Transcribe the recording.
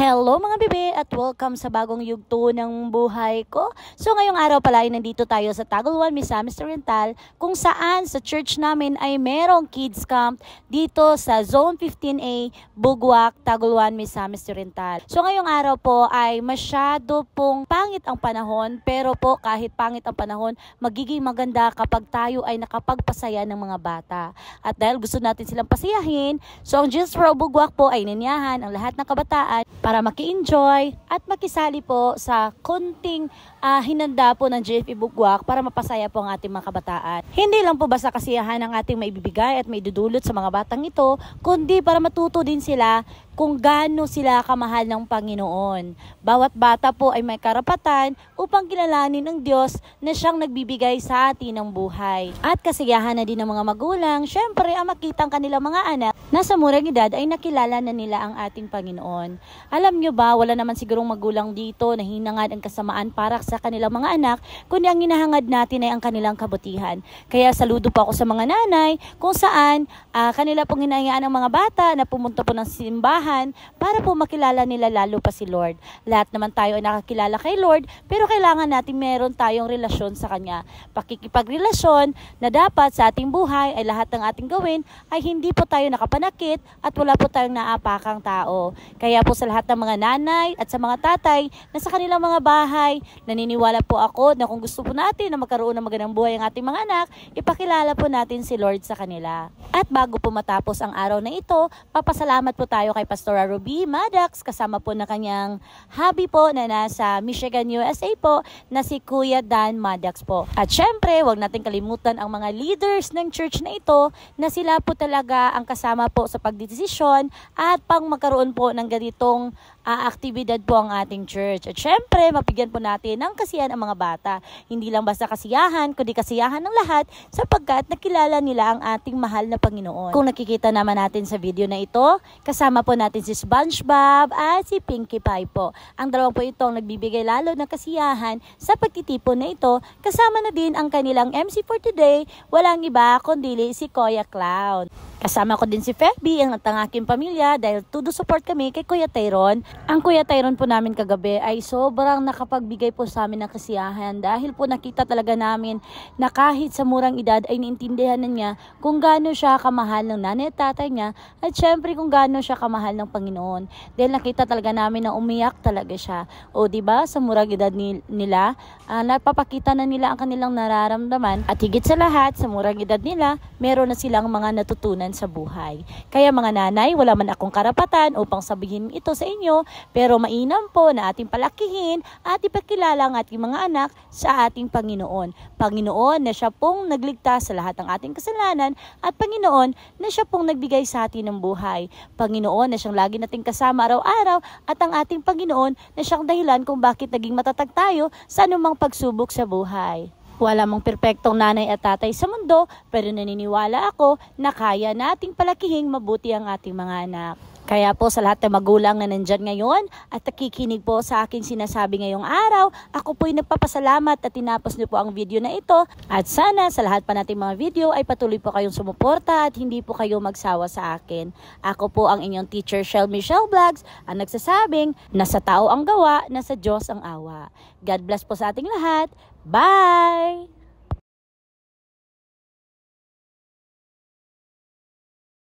Hello mga bebe at welcome sa bagong yugto ng buhay ko. So ngayong araw pala ay nandito tayo sa Taguluan, Misamis Oriental, kung saan sa church namin ay merong kids camp dito sa Zone 15A, Bugwak, Taguluan, Misamis Oriental. So ngayong araw po ay masyado pong pangit ang panahon, pero po kahit pangit ang panahon, magiging maganda kapag tayo ay nakapagpasaya ng mga bata. At dahil gusto natin silang pasiyahin, so ang Just for Bugwak po ay ninyahan ang lahat ng kabataan para maki-enjoy at makisali po sa konting hinanda po ng GFE Bugwak para mapasaya po ang ating mga kabataan. Hindi lang po basta kasiyahan ang ating maibibigay at maidudulot sa mga batang ito, kundi para matuto din sila kung gaano sila kamahal ng Panginoon. Bawat bata po ay may karapatan upang kilalanin ng Diyos na siyang nagbibigay sa atin ng buhay. At kasiyahan na din ng mga magulang, syempre ang makitang kanilang mga anak na sa murang edad ay nakilala na nila ang ating Panginoon. Alam nyo ba, wala naman sigurong magulang dito na hinangad ang kasamaan para sa kanilang mga anak, kundi ang hinahangad natin ay ang kanilang kabutihan. Kaya saludo po ako sa mga nanay kung saan kanila pong hinahayaan ng mga bata na pumunta po ng simbahan para po makilala nila lalo pa si Lord. Lahat naman tayo ay nakakilala kay Lord, pero kailangan natin meron tayong relasyon sa Kanya. Pakikipagrelasyon na dapat sa ating buhay ay lahat ng ating gawin ay hindi po tayo nakapanakit at wala po tayong naapakang tao. Kaya po sa lahat ng mga nanay at sa mga tatay na sa kanilang mga bahay, naniniwala po ako na kung gusto po natin na magkaroon ng magandang buhay ang ating mga anak, ipakilala po natin si Lord sa kanila. At bago po matapos ang araw na ito, papasalamat po tayo kay Pastor Ruby Maddox, kasama po na kanyang hubby po na nasa Michigan, USA po, na si Kuya Dan Maddox po. At syempre, huwag natin kalimutan ang mga leaders ng church na ito na sila po talaga ang kasama po sa pagdidesisyon at pang magkaroon po ng ganitong aktibidad po ang ating church. At syempre, mapigyan po natin ng kasiyahan ang mga bata. Hindi lang basta kasiyahan, kundi kasiyahan ng lahat sapagkat nakilala nila ang ating mahal na Panginoon. Kung nakikita naman natin sa video na ito, kasama po natin si SpongeBob at si Pinkie Pie po. Ang dalawang po itong nagbibigay lalo ng kasiyahan sa pagtitipon na ito. Kasama na din ang kanilang MC for today, walang iba kundi si Kuya Clown. Kasama ko din si Feby, ang aking pamilya, dahil todo support kami kay Kuya Tyron. Ang Kuya Tyron po namin kagabi ay sobrang nakapagbigay po sa amin ng kasiyahan dahil po nakita talaga namin na kahit sa murang edad ay naintindihan na niya kung gaano siya kamahal ng nanay at tatay niya at syempre kung gaano siya kamahal ng Panginoon. Dahil nakita talaga namin na umiyak talaga siya. O diba, sa murang edad nila, napapakita na nila ang kanilang nararamdaman at higit sa lahat, sa murang edad nila, meron na silang mga natutunan sa buhay. Kaya mga nanay, wala man akong karapatan upang sabihin ito sa inyo, pero mainam po na ating palakihin at ipakilala ang ating mga anak sa ating Panginoon. Panginoon na siya pong nagligtas sa lahat ng ating kasalanan at Panginoon na siya pong nagbigay sa atin ng buhay. Panginoon na siyang lagi nating kasama araw-araw at ang ating Panginoon na siyang dahilan kung bakit naging matatag tayo sa anumang pagsubok sa buhay. Wala mong perpektong nanay at tatay sa mundo, pero naniniwala ako na kaya nating palakihing mabuti ang ating mga anak. Kaya po sa lahat ng magulang na nandyan ngayon at nakikinig po sa aking sinasabi ngayong araw, ako po'y nagpapasalamat at tinapos niyo po ang video na ito. At sana sa lahat pa nating mga video ay patuloy po kayong sumuporta at hindi po kayo magsawa sa akin. Ako po ang inyong teacher Shell Michelle Vlogs, ang nagsasabing, nasa tao ang gawa, nasa Diyos ang awa. God bless po sa ating lahat. Bye!